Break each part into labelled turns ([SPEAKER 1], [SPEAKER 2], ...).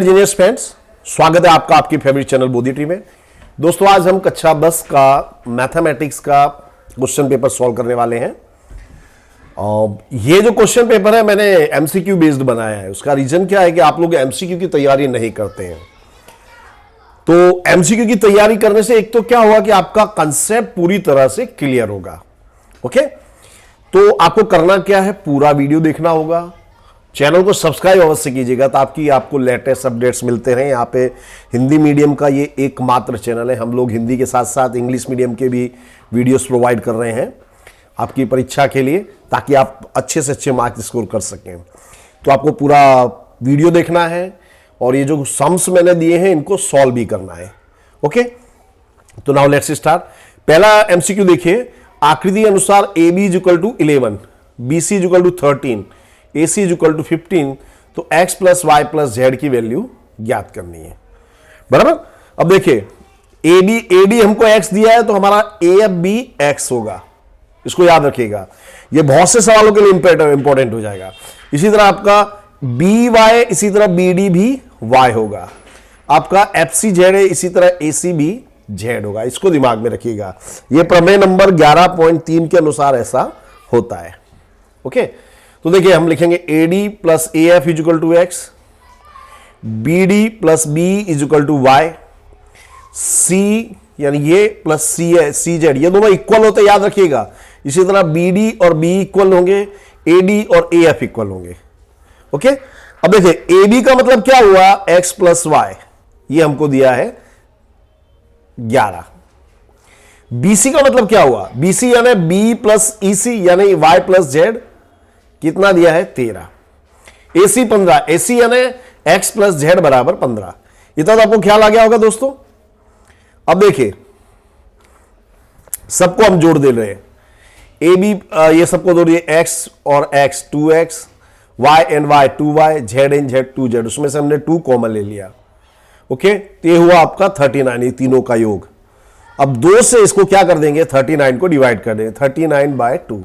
[SPEAKER 1] Engineers friends, स्वागत है आपका आपकी फेवरेट चैनल बोधी ट्री में। दोस्तों, आज हम कक्षा 10 का मैथमेटिक्स का क्वेश्चन पेपर सॉल्व करने वाले हैं। ये जो क्वेश्चन पेपर है मैंने एमसीक्यू बेस्ड बनाया है। उसका रीजन क्या है कि आप लोग एमसीक्यू की तैयारी नहीं करते हैं। तो एमसीक्यू की तैयारी करने से एक तो क्या होगा कि आपका कंसेप्ट पूरी तरह से क्लियर होगा। ओके, तो आपको करना क्या है, पूरा वीडियो देखना होगा, चैनल को सब्सक्राइब अवश्य कीजिएगा ताकि आपको लेटेस्ट अपडेट्स मिलते रहें। यहाँ पे हिंदी मीडियम का ये एकमात्र चैनल है। हम लोग हिंदी के साथ साथ इंग्लिश मीडियम के भी वीडियोस प्रोवाइड कर रहे हैं आपकी परीक्षा के लिए, ताकि आप अच्छे से अच्छे मार्क्स स्कोर कर सकें। तो आपको पूरा वीडियो देखना है और ये जो सम्स मैंने दिए हैं इनको सॉल्व भी करना है। ओके, तो नाउ लेट्स स्टार्ट। पहला एमसीक्यू देखिए, आकृति अनुसार A B is equal to 11, B C is equal to 13, A C is equal to 15, तो x plus y plus z की वैल्यू ज्ञात करनी है। बराबर। अब देखिए, ए डी हमको x दिया है तो हमारा ए एफ बी x होगा, इसको याद रखिएगा। ये बहुत से सवालों के लिए इंपॉर्टेंट हो जाएगा। इसी तरह आपका बी वाई, इसी तरह बी डी भी y होगा। आपका एफ सी जेड है, इसी तरह ए सी भी जेड होगा। इसको दिमाग में रखिएगा। यह प्रमेय नंबर 11.3 के अनुसार ऐसा होता है। ओके, तो देखिए हम लिखेंगे A D plus A F is equal to X, B D plus B is equal to Y, C यानी ये प्लस सी है, सी जेड, ये दोनों इक्वल होते याद रखिएगा। इसी तरह बी डी और बी इक्वल होंगे, ए डी और ए एफ इक्वल होंगे। ओके, अब देखिए ए बी का मतलब क्या हुआ, एक्स प्लस वाई, ये हमको दिया है 11। बीसी का मतलब क्या हुआ, बीसी यानी बी प्लस ई सी यानी वाई प्लस जेड, कितना दिया है 13। एसी 15, एसी यानी एक्स प्लस जेड बराबर 15। इतना तो आपको ख्याल आ गया होगा दोस्तों। अब देखिए सबको हम जोड़ दे रहे हैं, ए बी ये सबको जोड़िए, एक्स और x 2x, y and y 2y, z and z 2z, उसमें से हमने 2 कॉमन ले लिया। ओके, तो ये हुआ आपका 39, ये तीनों का योग। अब 2 से इसको क्या कर देंगे, 39 को डिवाइड कर देंगे, 39/2,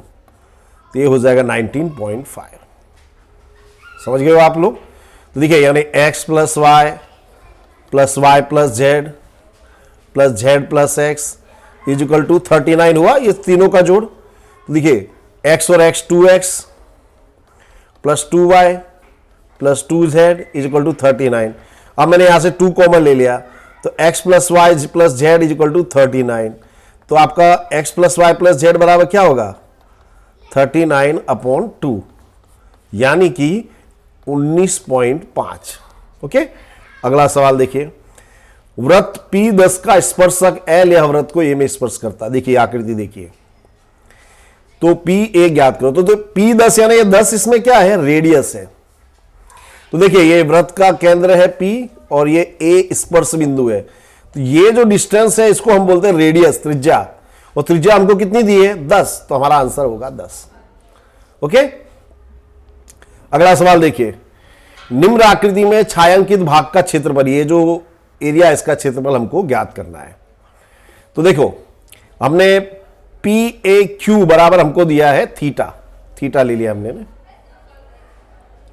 [SPEAKER 1] तो ये हो जाएगा 19.5। समझ गए हो आप लोग। तो देखिए यानी x plus y plus z plus x is equal to 39 हुआ, ये तीनों का जोड़। तो देखिए x और x 2x plus 2y plus 2z is equal to 39। अब मैंने यहां से 2 कॉमन ले लिया, तो x plus y plus z is equal to 39। तो आपका x plus y plus z बराबर क्या होगा, 39/2, यानी कि 19.5। ओके, अगला सवाल देखिए, वृत्त P10 का स्पर्शक L यह वृत्त को A में स्पर्श करता है। देखिए आकृति देखिए, तो P1 ज्ञात करो। तो P10 यानी ये 10 इसमें क्या है, रेडियस है। तो देखिए ये वृत्त का केंद्र है P और ये A स्पर्श बिंदु है। तो ये जो डिस्टेंस है इसको हम बोलते हैं रेडियस, त्रिज्या, और त्रिज्या हमको कितनी दी है, 10, तो हमारा आंसर होगा 10। ओके, अगला सवाल देखिए, निम्न आकृति में छायांकित भाग का क्षेत्रफल, ये जो एरिया इसका क्षेत्रफल हमको ज्ञात करना है। तो देखो हमने पी ए क्यू बराबर हमको दिया है थीटा, थीटा ले लिया हमने ने,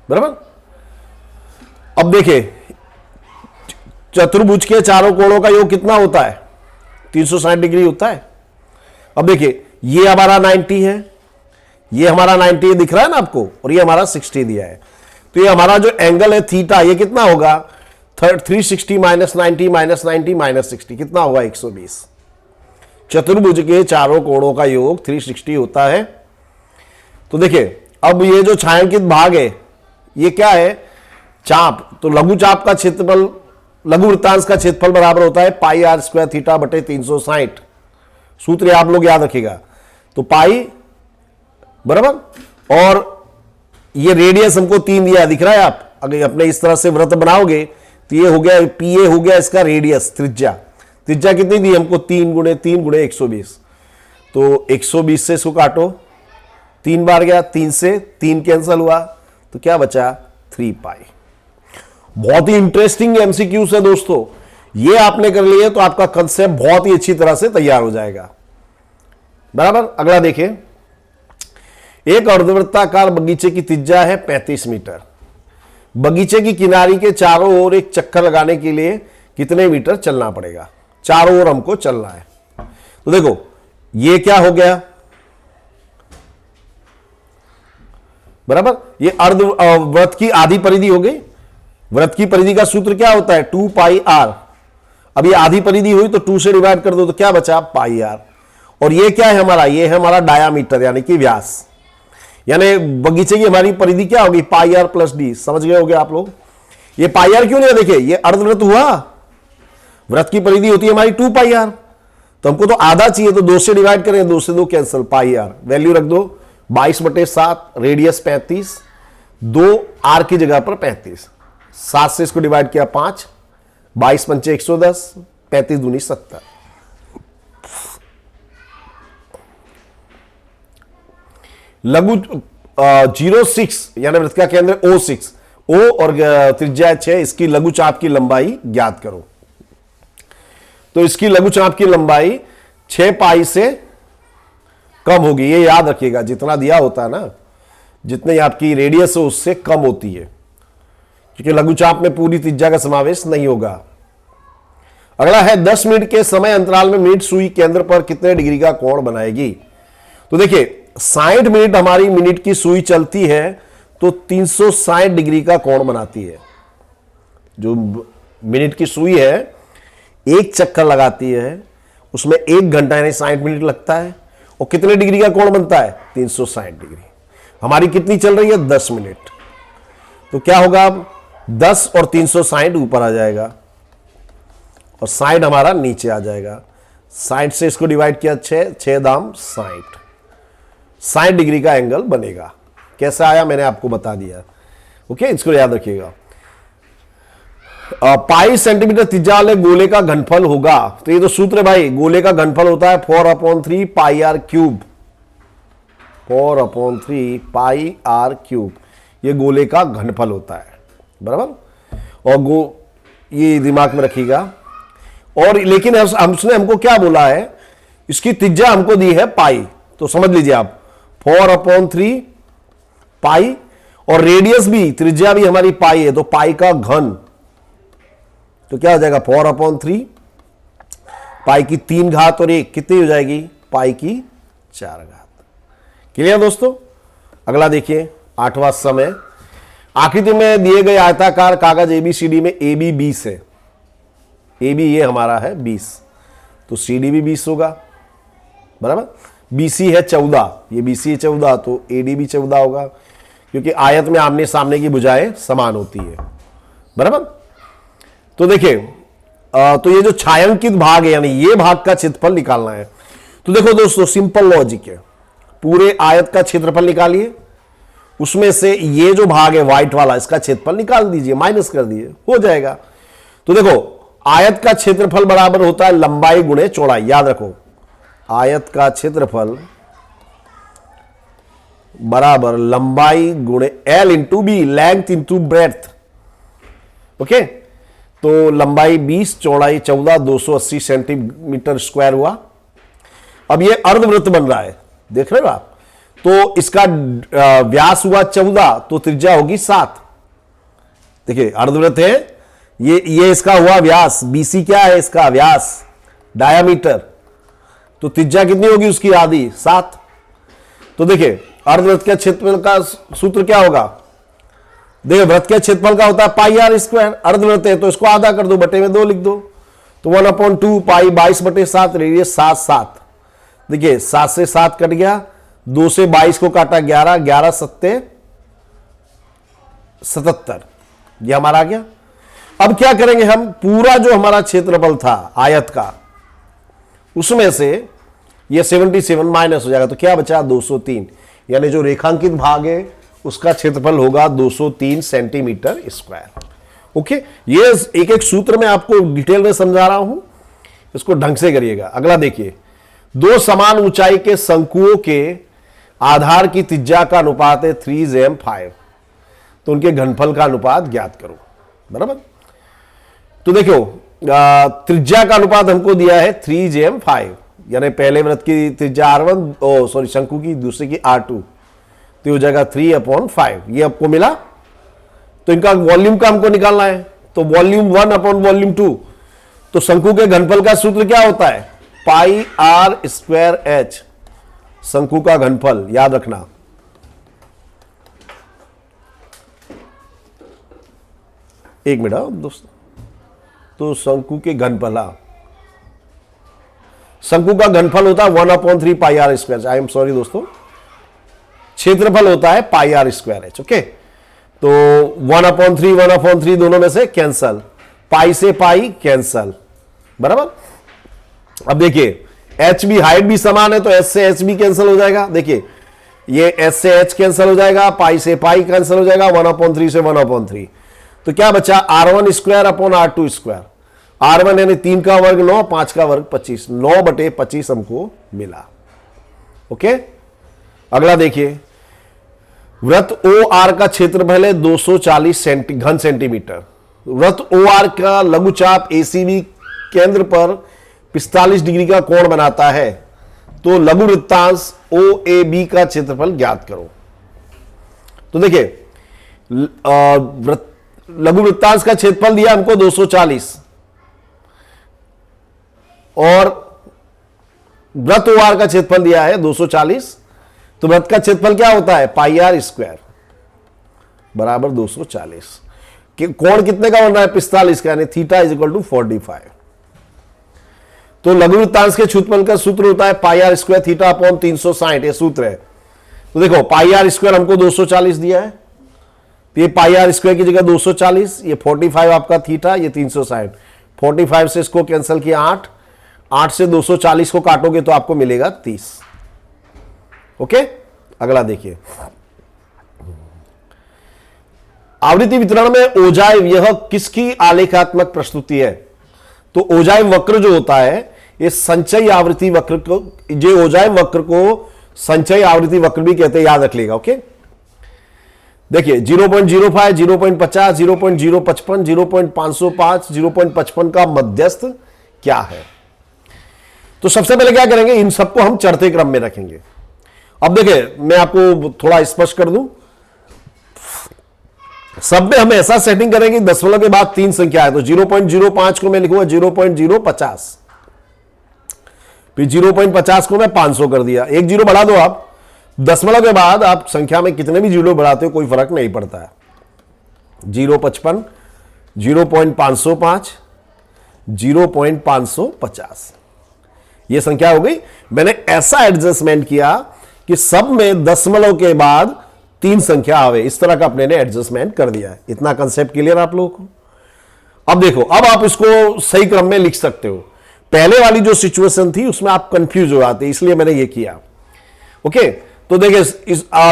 [SPEAKER 1] बराबर। अब देखिए चतुर्भुज के चारों कोणों का योग कितना होता है, 360 डिग्री होता है। अब देखिए ये हमारा 90 है, ये हमारा 90 दिख रहा है ना आपको, और ये हमारा 60 दिया है। तो ये हमारा जो एंगल है थीटा, ये कितना होगा, 360 माइनस 90 माइनस 90 माइनस 60, कितना होगा 120। चतुर्भुज के चारों कोणों का योग 360 होता है। तो देखिए अब ये जो छायांकित भाग है ये क्या है, चाप। तो लघु चाप का क्षेत्रफल, लघु वृत्तांश का क्षेत्रफल बराबर होता है पाई आर स्क्वायर थीटा बटे 360। सूत्र आप लोग याद रखिएगा। तो पाई बराबर, और ये रेडियस हमको 3 दिया, दिख रहा है आप, अगर अपने इस तरह से वृत्त बनाओगे तो ये हो गया पी ए, हो गया इसका रेडियस, त्रिज्या। त्रिज्या कितनी दी हमको, 3 गुणे 3 गुणे 120। तो 120 से इसको काटो, 3 बार गया, 3 से 3 कैंसिल हुआ, तो क्या बचा 3 पाई। बहुत ही इंटरेस्टिंग एमसीक्यूज है दोस्तों, ये आपने कर लिए तो आपका कंसेप्ट बहुत ही अच्छी तरह से तैयार हो जाएगा, बराबर। अगला देखिए, एक अर्धवृत्ताकार बगीचे की त्रिज्या है 35 मीटर, बगीचे की किनारी के चारों ओर एक चक्कर लगाने के लिए कितने मीटर चलना पड़ेगा? चारों ओर हमको चलना है। तो देखो ये क्या हो गया, बराबर, ये अर्ध वृत्त की आधी परिधि हो गई। वृत्त की परिधि का सूत्र क्या होता है? 2 पाई आर। अब ये आधी परिधि हुई तो 2 से डिवाइड कर दो तो क्या बचा? पाई आर। और ये क्या है हमारा? ये है हमारा डायामीटर यानी कि व्यास। यानी बगीचे की हमारी परिधि क्या होगी? पाई आर प्लस डी। समझ गए होगे आप लोग? ये पाई आर क्यों नहीं है? देखिए ये अर्धवृत्त हुआ, वृत्त की परिधि होती है हमारी 2 पाई आर, तो हमको तो आधा चाहिए, तो 2 से डिवाइड करें, 2 से 2 कैंसिल, पाई आर वैल्यू रख दो 22/7, रेडियस 35, 2 आर की जगह पर 35, 7 से इसको डिवाइड किया 5, 22 पंचे 110, 35 दूनी 70। लघु 06 यानी वृत्त का केंद्र O6, O और त्रिज्या 6, इसकी लघु चाप की लंबाई ज्ञात करो। तो इसकी लघु चाप की लंबाई 6 पाई से कम होगी, ये याद रखिएगा। जितना दिया होता है ना, जितने आपकी रेडियस है उससे कम होती है, क्योंकि लघु चाप में पूरी त्रिज्या का समावेश नहीं होगा। अगला है 10 मिनट के समय अंतराल में मिनट सुई केंद्र पर कितने डिग्री का कोण बनाएगी? तो देखिए 60 मिनट हमारी मिनट की सुई चलती है तो 360 डिग्री का कोण बनाती है। जो मिनट की सुई है एक चक्कर लगाती है, उसमें 1 घंटा यानी 60 मिनट लगता है, और कितने डिग्री का कोण बनता है? 360 डिग्री। हमारी कितनी चल रही है? 10 मिनट। तो क्या होगा? अब 10 और 360 ऊपर आ जाएगा और 60 हमारा नीचे आ जाएगा। 60 से इसको डिवाइड किया 6 दाम 60, 60 डिग्री का एंगल बनेगा। कैसा आया मैंने आपको बता दिया। ओके, इसको याद रखिएगा। पाई सेंटीमीटर त्रिज्या वाले गोले का घनफल होगा, तो ये तो सूत्र है भाई, गोले का घनफल होता है 4/3 pi R cube, 4/3 pi R cube, ये गोले का घनफल होता है, बराबर। और ये दिमाग में रखिएगा। और लेकिन उसने हमको क्या बोला है? इसकी त्रिज्या हमको दी है पाई, तो समझ लीजिए आप 4/3 पाई, और रेडियस भी, त्रिज्या भी हमारी पाई है, तो पाई का घन, तो क्या हो जाएगा? 4/3 पाई की 3 घात और 1 कितनी हो जाएगी? पाई की 4 घात। क्लियर दोस्तों? अगला देखिए 8वां समय। आकृति में दिए गए आयताकार कागज ABCD में AB 20 है, AB ये हमारा है 20, तो CD भी 20 होगा, बराबर। BC है 14, ये BC है 14, तो AD भी 14 होगा, क्योंकि आयत में आमने सामने की भुजाएं समान होती है, बराबर। तो देखिए तो ये जो छायांकित भाग है यानी ये भाग का क्षेत्रफल निकालना है। तो देखो दोस्तों सिंपल लॉजिक है, पूरे आयत का क्षेत्रफल निकालिए, उसमें से ये जो भाग है व्हाइट वाला इसका क्षेत्रफल निकाल दीजिए, माइनस कर दीजिए, हो जाएगा। तो देखो आयत का क्षेत्रफल बराबर होता है लंबाई गुणे चौड़ाई। याद रखो आयत का क्षेत्रफल बराबर लंबाई गुणे L into b, length into breadth. Okay, तो लंबाई 20, चौड़ाई 14, 280 सेंटीमीटर स्क्वायर हुआ। अब ये अर्धवृत्त बन रहा है, देख रहे हो आप, तो इसका व्यास हुआ 14, तो त्रिज्या होगी 7। देखिए अर्धवृत्त है, ये इसका हुआ व्यास, BC क्या है? इसका व्यास, डायामीटर, तो त्रिज्या कितनी होगी उसकी? आधी, 7। तो देखिए अर्धवृत्त के क्षेत्रफल का सूत्र क्या होगा? देखिए वृत्त के क्षेत्रफल का होता है पाई आर स्क्वायर, अर्धवृत्त है तो इसको आधा कर दो, बटे में 2 लिख दो, तो 1/2 पाई 22/7, रेडियस 7 7। देखिए 7 से 7 कट गया, 2 से 22 को काटा 11, 11 7 77, ये हमारा आ गया। अब क्या करेंगे हम? पूरा जो हमारा क्षेत्रफल था आयत का, उसमें से ये 77 माइनस हो जाएगा, तो क्या बचा? 203, यानी जो रेखांकित भाग है उसका क्षेत्रफल होगा 203 सेंटीमीटर स्क्वायर। ओके, ये एक एक सूत्र में आपको डिटेल में समझा रहा हूं, इसको ढंग से करिएगा। अगला देखिए, 2 समान ऊंचाई के शंकुओं के आधार की त्रिज्या का अनुपात है 3/5, तो उनके घनफल का अनुपात ज्ञात करो, बराबर। तो देखो त्रिज्या का अनुपात हमको दिया है 3/5, यानी पहले वृत्त की त्रिज्या R1, शंकु की, दूसरे की R2, तो हो जाएगा 3/5। ये आपको मिला तो इनका वॉल्यूम का हमको निकालना है, तो वॉल्यूम 1 अपॉन वॉल्यूम 2। तो शंकु के घनफल का सूत्र क्या होता है? पाई आर स्क्वायर एच, शंकु का घनफल, याद रखना। एक मिनट दोस्तों, तो शंकु के घनफल, शंकु का घनफल होता है 1/3 pi R square. I am sorry दोस्तों, क्षेत्रफल होता है pi R square H. Okay, तो 1/3 दोनों में से कैंसल, पाई से पाई कैंसल, बराबर। अब देखिए एच भी, हाइट भी समान है, तो एच से एच भी कैंसिल हो जाएगा। देखिए ये एच से एच कैंसिल हो जाएगा, पाई से पाई कैंसिल हो जाएगा, 1/3 से 1/3। तो क्या बचा? R1 square upon R2 square. R1 यानी 3 का वर्ग 9, 5 का वर्ग 25, 9/25 हमको मिला। ओके, अगला देखिए, वृत्त OR का क्षेत्रफल है 240 घन सेंटीमीटर। वृत्त OR का लघुचाप ACB केंद्र पर 45 डिग्री का कोण बनाता है, तो लघु वृत्तांश OAB का क्षेत्रफल ज्ञात करो। तो देखिए लघु वृत्तांश का क्षेत्रफल दिया हमको 240 और वृत्त OR का क्षेत्रफल दिया है 240, तो वृत्त का क्षेत्रफल क्या होता है? पाई आर स्क्वायर बराबर 240। कोण कितने का बन रहा है? 45 का, यानी थीटा इज इक्वल टू 45। तो लघु वृत्तांश के क्षेत्रफल का सूत्र होता है pi R square theta upon 360, ये सूत्र है। तो देखो पाई आर स्क्वायर हमको 240 दिया है, तो ये पाई आर स्क्वायर की जगह 240, ये 45 आपका थीटा, ये 360। 45 से इसको कैंसिल किया 8 से 240 को काटोगे तो आपको मिलेगा 30। ओके, अगला देखिए, आवृत्ति वितरण में ओजाइव, यह किसकी आलेखात्मक प्रस्तुति है? तो ओजाइव वक्र जो होता है, ये संचयी आवृत्ति वक्र को, जो ओजाइव वक्र को संचयी आवृत्ति वक्र भी कहते हैं, याद रख लेगा। ओके, देखिए 0.05, 0.50, 0.055, 0.505, 0.55 का मध्यस्थ क्या है? तो सबसे पहले क्या करेंगे, इन सबको हम चढ़ते क्रम में रखेंगे। अब देखिए मैं आपको थोड़ा स्पष्ट कर दूं, सब में हम ऐसा सेटिंग करेंगे दशमलव के बाद 3 संख्या है, तो 0.05 को मैं लिखूंगा 0.050, फिर 0.50 को मैं 500 कर दिया। एक जीरो बढ़ा दो आप, दशमलव के बाद आप संख्या में कितने भी जीरो बढ़ाते हो कोई फर्क नहीं पड़ता है। 0.55, 0.505, 0.550, ये संख्या हो गई। मैंने ऐसा एडजस्टमेंट किया कि सब में दशमलव के बाद 3 संख्या आवे, इस तरह का अपने ने एडजस्टमेंट कर दिया है। इतना कंसेप्ट क्लियर आप लोगों को? अब देखो, अब आप इसको सही क्रम में लिख सकते हो। पहले वाली जो सिचुएशन थी उसमें आप कंफ्यूज हो जाते, इसलिए मैंने ये किया। ओके, तो देखिए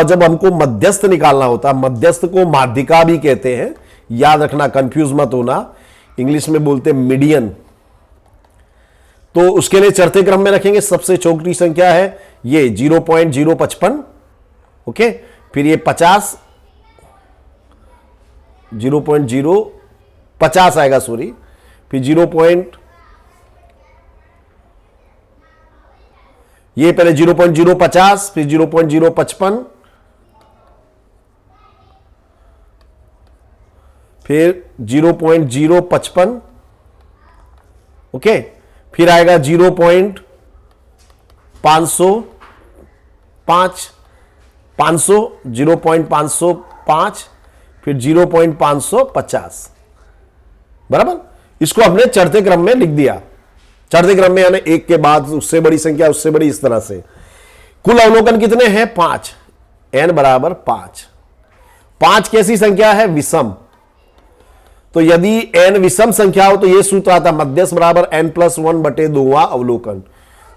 [SPEAKER 1] जब हमको मध्यस्थ निकालना होता, मध्यस्थ को माध्यिका भी कहते हैं, याद रखना, कंफ्यूज मत होना। इंग्लिश में बोलते हैं मीडियन। तो उसके लिए चढ़ते क्रम में रखेंगे। सबसे छोटी संख्या है ये 0.055, ओके, फिर ये 50, 0.050 आएगा, सॉरी, फिर ये पहले 0.050, फिर 0.055, फिर 0.055, ओके, फिर आएगा 0.505, 500, 0.505, फिर 0.550, बराबर। इसको हमने चढ़ते क्रम में लिख दिया। चढ़ते क्रम में यानी एक के बाद उससे बड़ी संख्या, उससे बड़ी, इस तरह से। कुल अवलोकन कितने हैं? 5, n बराबर 5। 5 कैसी संख्या है? विषम। तो यदि n विषम संख्या हो तो यह सूत्र आता, मध्यस्थ बराबर n+1/2वां अवलोकन।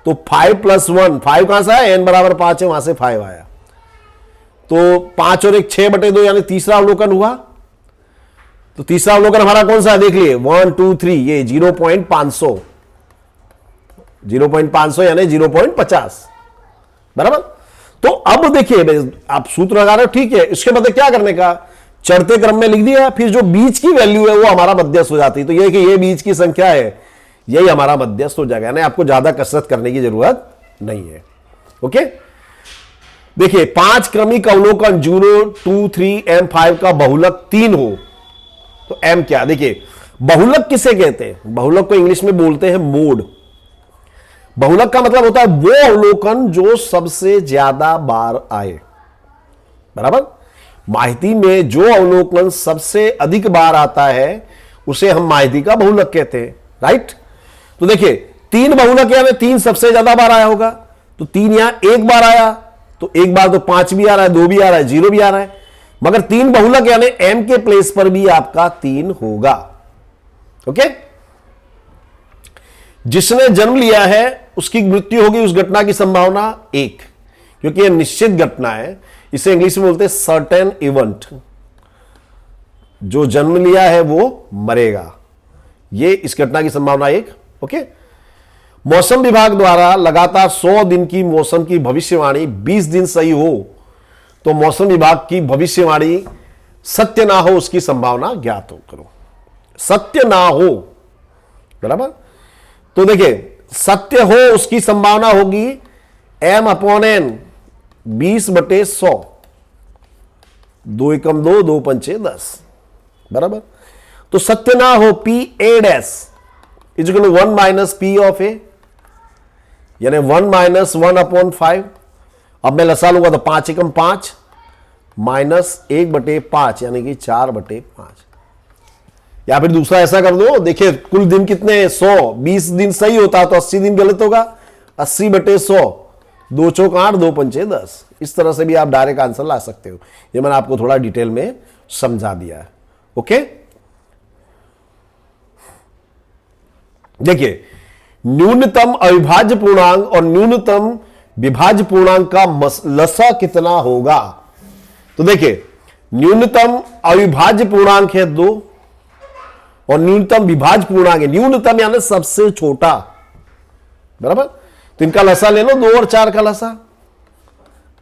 [SPEAKER 1] तो 5+1, 5 कहां से आया? n बराबर 5 है, वहां से 5 आया, तो 5 और 1 6/2, यानी तीसरा अवलोकन हुआ। तो तीसरा अवलोकन हमारा कौन सा है? देख लिए, 1 2 3, ये 0.500, 0.500 यानी 0.50, बराबर। तो अब देखिए, आप सूत्र लगा रहे हो, ठीक है, इसके बाद क्या करने का? चढ़ते क्रम में लिख दिया, फिर जो बीच की वैल्यू है वो हमारा मध्यस्थ हो जाती है। तो ये कि ये बीच की संख्या है, यही हमारा मध्यस्थ हो जाएगा, यानी आपको ज्यादा कसरत करने की जरूरत नहीं है। ओके, देखिए 5 क्रमिक अवलोकन 0, 2, 3, M5 का बहुलक 3 हो तो M क्या? देखिए बहुलक किसे कहते हैं? बहुलक को इंग्लिश में बोलते हैं मोड। बहुलक का मतलब होता है वो अवलोकन जो सबसे ज्यादा बार आए, बराबर। माहिती में जो अवलोकन सबसे अधिक बार आता है उसे हम माहिती का बहुलक कहते हैं, राइट। तो देखिए 3 बहुलक यानी 3 सबसे ज्यादा बार आया होगा, तो 3 यहां एक बार आया, तो एक बार तो 5 भी आ रहा है, 2 भी आ रहा है, 0 भी आ रहा है, मगर 3 बहुलक यानी M के प्लेस पर भी आपका 3 होगा। ओके। जिसने जन्म लिया है उसकी मृत्यु होगी, उस घटना की संभावना 1, क्योंकि यह निश्चित घटना है। इसे इंग्लिश में बोलते हैं सर्टेन इवेंट। जो जन्म लिया है वो मरेगा, ये इस घटना की संभावना 1। ओके। मौसम विभाग द्वारा लगातार 100 दिन की मौसम की भविष्यवाणी 20 दिन सही हो तो मौसम विभाग की भविष्यवाणी सत्य ना हो उसकी संभावना ज्ञात हो करो। सत्य ना हो, बराबर। तो देखिए सत्य हो उसकी संभावना होगी M/N 20/100, 2 एकम 2, 2 पंचे 10, बराबर। तो सत्य ना हो PA' is equal to 1 - P of A, यानी 1 - 1/5। अब मैं लसा लूंगा तो 5 एकम 5 माइनस 1/5 यानी कि 4/5। या फिर दूसरा ऐसा कर दो, देखिए कुल दिन कितने हैं? 100, 20 दिन सही होता तो 80 दिन गलत होगा, 80/100, 2 चौक 8, 2 पंचे 10। इस तरह से भी आप डायरेक्ट आंसर ला सकते हो। ये मैंने आपको थोड़ा डिटेल में समझा दिया है। ओके। देखिए न्यूनतम अविभाज्य पूर्णांक और न्यूनतम विभाज्य पूर्णांक का लसा कितना होगा? तो देखिए न्यूनतम अविभाज्य पूर्णांक है 2 और न्यूनतम विभाज्य पूर्णांक है, न्यूनतम यानी सबसे छोटा, बराबर। तो इनका लसा ले लो, 2 और 4 का लसा।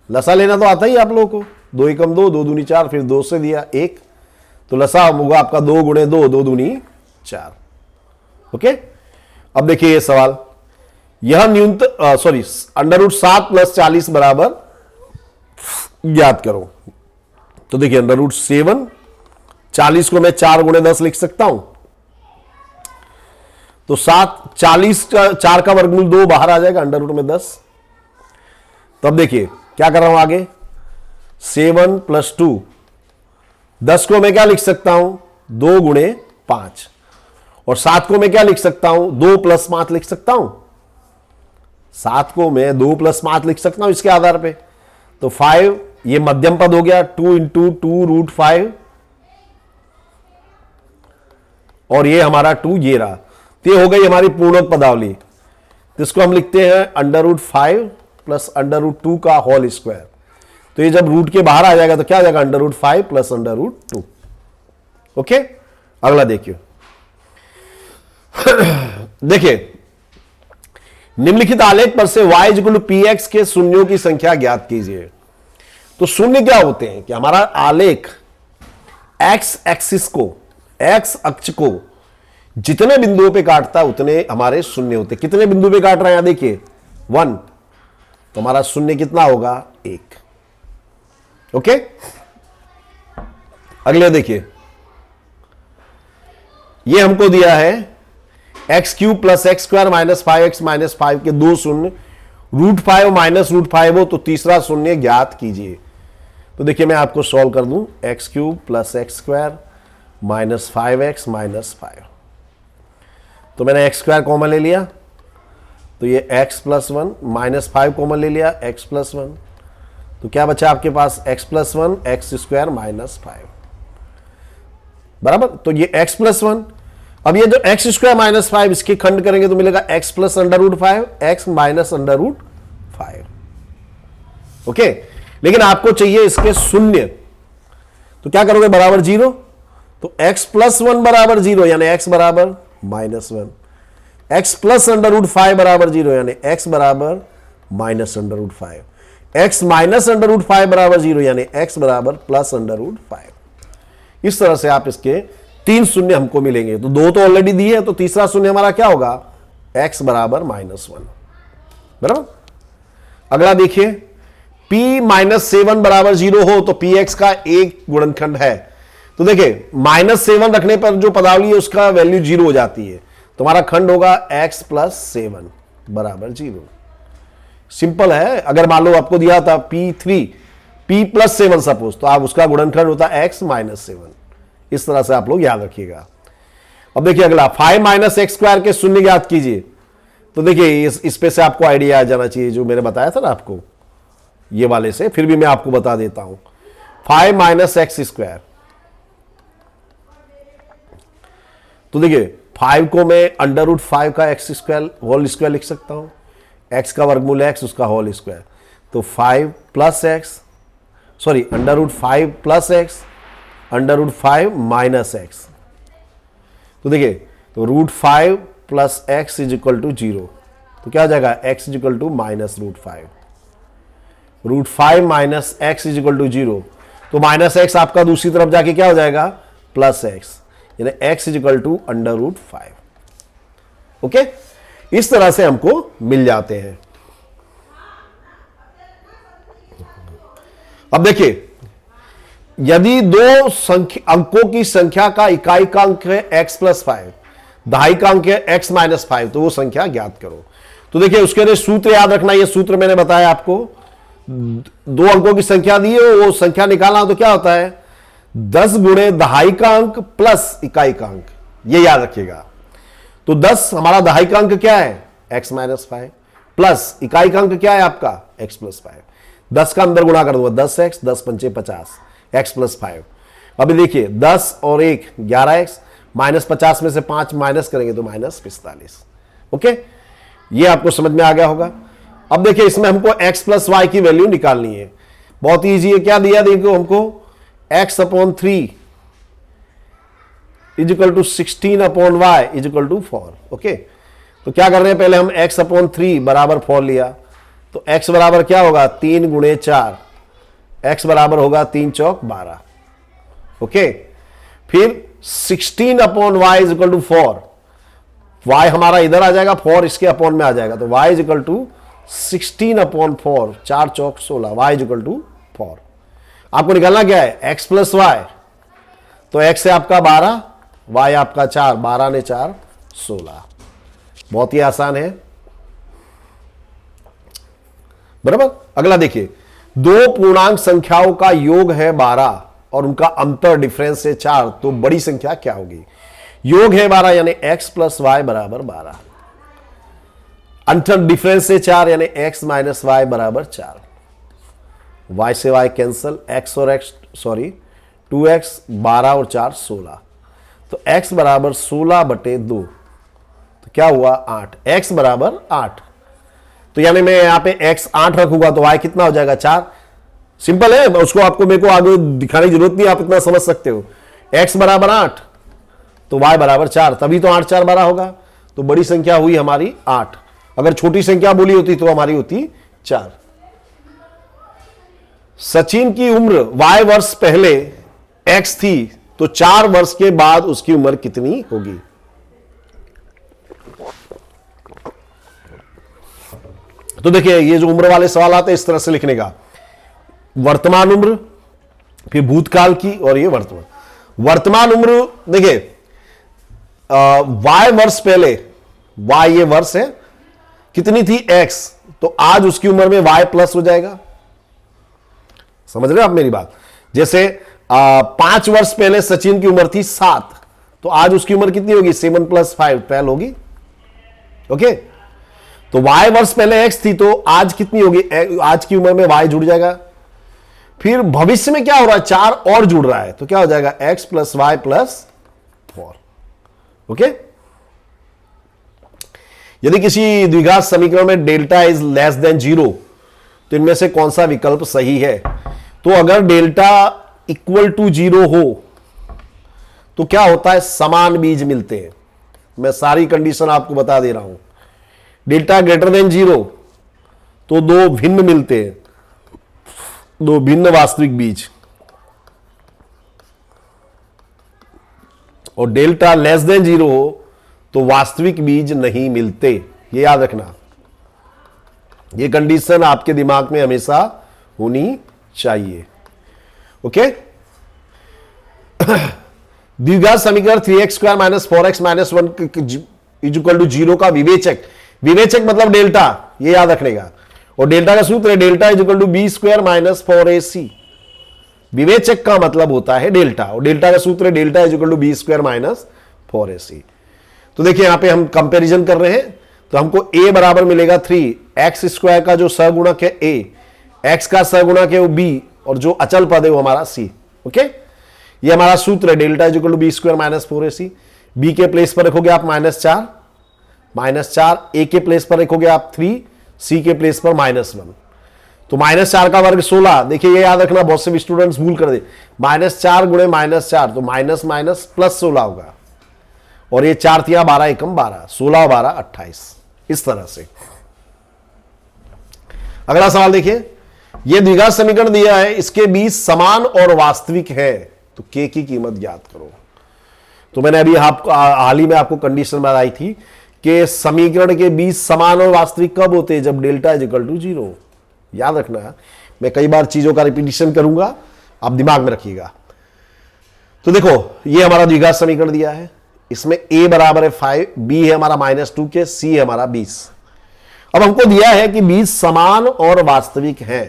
[SPEAKER 1] लसा लेना तो आता ही आप लोगों को, 2 एकम 2, 2 दूनी 4, फिर 2 से दिया 1, तो लसा होगा आपका 2 × 2, 2 दूनी 4। ओके। अब देखिए ये सवाल, यह न्यूनतम √7 + 40 बराबर ज्ञात करो। तो देखिए √7, 40 को मैं 4 × 10 लिख सकता हूं, तो 40 का 4 का वर्गमूल 2 बाहर आ जाएगा, √ में 10। तब देखिए क्या कर रहा हूं आगे, 7 + 2, 10 को मैं क्या लिख सकता हूं? 2 × 5, और 7 को मैं क्या लिख सकता हूं? 2 + 5 लिख सकता हूं। 7 को मैं 2 + 5 लिख सकता हूं इसके आधार पे। तो 5 ये मध्यम पद हो गया, 2 × 2 √5, और ये हमारा 2 ये रहा। तो ये हो गई हमारी पूर्णक पदावली। तो इसको हम लिखते हैं √5 + √2 का होल स्क्वायर। तो ये जब रूट के बाहर आ जाएगा तो क्या आ जाएगा? √5 + √2। ओके। अगला देखिए देखिए निम्नलिखित आलेख पर से y = px के शून्यों की संख्या ज्ञात कीजिए। तो शून्य क्या होते हैं कि हमारा आलेख x एक्सिस को, x अक्ष को जितने बिंदुओं पे काटता है उतने हमारे शून्य होते। कितने बिंदु पे काट रहे हैं? देखिए 1, तो हमारा शून्य कितना होगा? 1। ओके। अगले देखिए, ये हमको दिया है x³ + x² - 5x - 5 के 2 शून्य, √5 - √5 हो तो तीसरा शून्य ज्ञात कीजिए। तो देखिए मैं आपको सॉल्व कर दूं, x³ + x² - 5x - 5। तो मैंने x² कॉमन ले लिया, तो ये x + 1 - 5 कॉमन ले लिया, x + 1, तो क्या बचा आपके पास? x + 1 x² - 5, बराबर। तो ये x + 1, अब ये जो x² - 5 इसके खंड करेंगे तो मिलेगा x + √5 x - √5। ओके। लेकिन आपको चाहिए इसके शून्य, तो क्या करोगे? बराबर 0, तो x + 1 बराबर 0 यानी x बराबर -1, x + √5 बराबर 0 यानी x बराबर -√5, x - √5 बराबर 0 यानी x बराबर +√5। इस तरह से आप इसके 3 शून्य हमको मिलेंगे। तो 2 तो ऑलरेडी दिए हैं, तो तीसरा शून्य हमारा क्या होगा? x बराबर -1, बराबर। अगला देखिए, p-7 बराबर 0 हो तो px का एक गुणनखंड है। तो देखिए -7 रखने पर जो पदावली है उसका वैल्यू 0 हो जाती है। तुम्हारा खंड होगा x + 7 बराबर 0। सिंपल है। अगर मान लो आपको दिया था p3 p + 7 सपोज, तो आप उसका गुणनखंड होता है x - 7। इस तरह से आप लोग याद रखिएगा। अब देखिए अगला 5 - x² के शून्य ज्ञात कीजिए। तो देखिए इस पे से आपको आइडिया आ जाना चाहिए, जो मैंने बताया था ना आपको ये वाले से, फिर भी मैं आपको बता देता हूं। 5 - x², तो देखिए 5 को मैं √5 का x² होल स्क्वायर लिख सकता हूं। x का वर्गमूल x, उसका होल स्क्वायर, तो 5 + x, सॉरी √5 + x √5 - x। तो देखिए तो √5 + x = 0, तो क्या हो जाएगा x = -√5। √5 - x = 0, तो -x आपका दूसरी तरफ जाके क्या हो जाएगा +x, यानी x = √5। ओके, इस तरह से हमको मिल जाते हैं। अब देखिए यदि दो अंकों की संख्या का इकाई का अंक है x + 5, दहाई का अंक है x - 5, तो वो संख्या ज्ञात करो। तो देखिए उसके लिए सूत्र याद रखना, ये सूत्र मैंने बताया आपको। दो अंकों की संख्या दी है, वो संख्या निकालना, तो क्या होता है 10 × दहाई का अंक प्लस इकाई का अंक, ये याद रखिएगा। तो 10 हमारा दहाई का अंक क्या है x - 5 प्लस इकाई का अंक क्या है आपका x + 5। 10 का अंदर गुणा कर दूंगा, 10x, 10 × 5 = 50, x + 5। अभी देखिए 10 और 1 11x, -50 में से 5 माइनस करेंगे तो -45। ओके, ये आपको समझ में आ गया होगा। अब देखिए इसमें हमको x + y की वैल्यू निकालनी है। बहुत ईजी है। क्या दिया देखो हमको x/3 = 16/y = 4। ओके, तो क्या कर रहे हैं, पहले हम x/3 बराबर 4 लिया, तो x बराबर क्या होगा 3 × 4, x बराबर होगा 3 चौक 12। ओके, फिर 16/y = 4, y हमारा इधर आ जाएगा, 4 इसके अपॉन में आ जाएगा, तो y = 16/4, 4 चौक 16, y = 4। आपको निकालना क्या है x + y, तो x है आपका 12, y आपका 4, 12 ने 4 16। बहुत ही आसान है, बराबर। अगला देखिए, दो पूर्णांक संख्याओं का योग है 12 और उनका अंतर डिफरेंस है 4, तो बड़ी संख्या क्या होगी। योग है 12 यानी x + y = 12, अंतर डिफरेंस है 4 यानी x - y = 4। y से y कैंसल, x और x, सॉरी 2x, 12 और 4 16, तो x = 16/2, तो क्या हुआ 8, x = 8। तो यानी मैं यहां पे x 8 रखूंगा तो y कितना हो जाएगा 4। सिंपल है, उसको आपको मेरे को आगे दिखाने की जरूरत नहीं, आप इतना समझ सकते हो। x = 8 तो y = 4, तभी तो 8 × 4 = 12 होगा। तो बड़ी संख्या हुई हमारी 8। अगर छोटी संख्या बोली होती तो हमारी होती 4। सचिन की उम्र y वर्ष पहले x थी, तो 4 वर्ष के बाद उसकी उम्र कितनी होगी। तो देखिए ये जो उम्र वाले सवाल आते हैं इस तरह से लिखने का, वर्तमान उम्र, फिर भूतकाल की, और ये वर्तमान उम्र। देखिए y वर्ष पहले, y ये वर्ष है, कितनी थी x, तो आज उसकी उम्र में y प्लस हो जाएगा। समझ रहे हो आप मेरी बात। जैसे 5 वर्ष पहले सचिन की उम्र थी 7, तो आज उसकी उम्र कितनी होगी 7 + 5 12 होगी। ओके, तो y वर्ष पहले x थी, तो आज कितनी होगी, आज की उम्र में y जुड़ जाएगा। फिर भविष्य में क्या हो रहा है 4 और जुड़ रहा है, तो क्या हो जाएगा x + y + 4। ओके, यदि किसी द्विघात समीकरण में डेल्टा इज लेस देन 0, तो इनमें से कौन सा विकल्प सही है। तो अगर डेल्टा = 0 हो तो क्या होता है, समान बीज मिलते हैं। मैं सारी कंडीशन आपको बता दे रहा हूं। डेल्टा > 0 तो दो भिन्न मिलते हैं, दो भिन्न वास्तविक बीज। और डेल्टा < 0 हो तो वास्तविक बीज नहीं मिलते। ये याद रखना, ये कंडीशन आपके दिमाग में हमेशा होनी चाहिए। ओके, द्विघात समीकरण 3x square minus 4x minus 1 is equal to 0 का विवेचक, विवेचक मतलब डेल्टा, ये याद रखने का, और डेल्टा का सूत्र है delta is equal to b square minus 4ac। विवेचक का मतलब होता है डेल्टा, और डेल्टा का सूत्र है delta is equal to b square minus 4ac। तो देखिए यहां पे हम कंपैरिजन कर रहे हैं, तो हमको a बराबर मिलेगा 3x स्क्वायर का जो सहगुणक है a, x का सहगुणक है वो b, और जो अचल पद है वो हमारा c। ओके, ये हमारा सूत्र है delta is equal to b square minus 4ac। b के प्लेस पर रखोगे आप -4, a के प्लेस पर रखोगे आप 3, c के प्लेस पर -1, तो -4 का वर्ग 16। देखिए ये याद रखना, बहुत से स्टूडेंट्स भूल कर दे, -4 गुणे -4 तो माइनस माइनस प्लस 16 होगा, और ये 4 तिया 12 एकम 12, 16 12 28, इस तरह से। अगला सवाल देखिए, ये द्विघात समीकरण दिया है, इसके बीच समान और वास्तविक है, तो k की कीमत ज्ञात करो। तो मैंने अभी हाल ही में आपको कंडीशन बताई थी कि समीकरण के बीच समान और वास्तविक कब होते हैं, जब डेल्टा इज इक्वल टू 0। याद रखना, मैं कई बार चीजों का रिपीटिशन करूंगा, आप दिमाग में रखिएगा। तो देखो ये हमारा द्विघात समीकरण दिया है, इसमें a बराबर है 5, b है हमारा -2 के, c है हमारा 20। अब हमको दिया है कि बीच समान और वास्तविक है,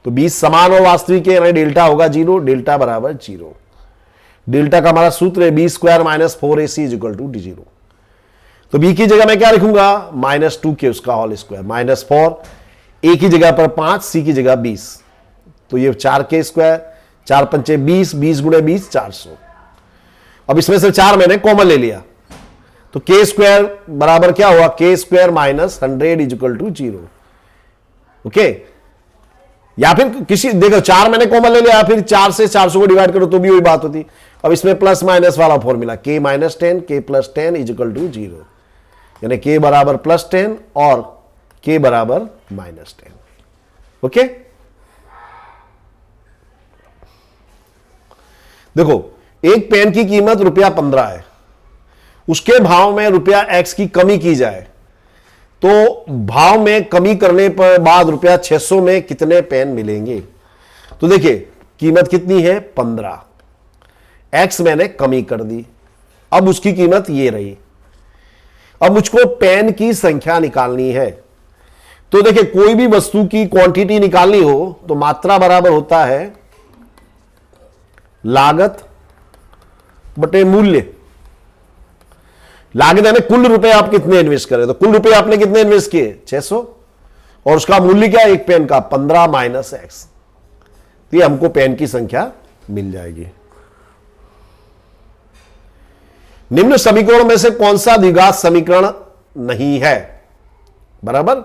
[SPEAKER 1] तो बीच समान और वास्तविक है, यानी डेल्टा होगा 0, डेल्टा बराबर 0। डेल्टा का हमारा सूत्र है b square minus 4ac is equal to 0। तो b की जगह मैं क्या लिखूंगा, -2 के उसका होल स्क्वायर, -4, a की जगह पर 5, c की जगह 20, तो ये 4k स्क्वायर, 4 पंचे 20, 20 गुणे 20 400। अब इसमें से 4 मैंने कॉमन ले लिया, तो k स्क्वायर बराबर क्या हुआ, k square minus 100 is equal to 0। Okay, या फिर किसी, देखो 4 मैंने कॉमन ले लिया, फिर 4 से 400 को डिवाइड करो तो भी वही बात होती। अब इसमें प्लस माइनस वाला formula, k minus 10, k plus 10 is equal to 0, यानी k बराबर +10 और k बराबर -10। ओके, देखो एक पेन की कीमत ₹15 है, उसके भाव में ₹x की कमी की जाए, तो भाव में कमी करने पर बाद ₹600 में कितने पेन मिलेंगे। तो देखिए कीमत कितनी है 15, x मैंने कमी कर दी, अब उसकी कीमत ये रही। अब मुझको पेन की संख्या निकालनी है, तो देखिए कोई भी वस्तु की क्वांटिटी निकालनी हो तो मात्रा बराबर होता है लागत बटे मूल्य। लागत यानी कुल रुपए आप कितने इन्वेस्ट करें, तो कुल रुपए आपने कितने इन्वेस्ट किए 600, और उसका मूल्य क्या है एक पेन का 15 माइनस x, तो ये हमको पेन की संख्या मिल जाएगी। निम्न समीकरणों में से कौन सा द्विघात समीकरण नहीं है, बराबर।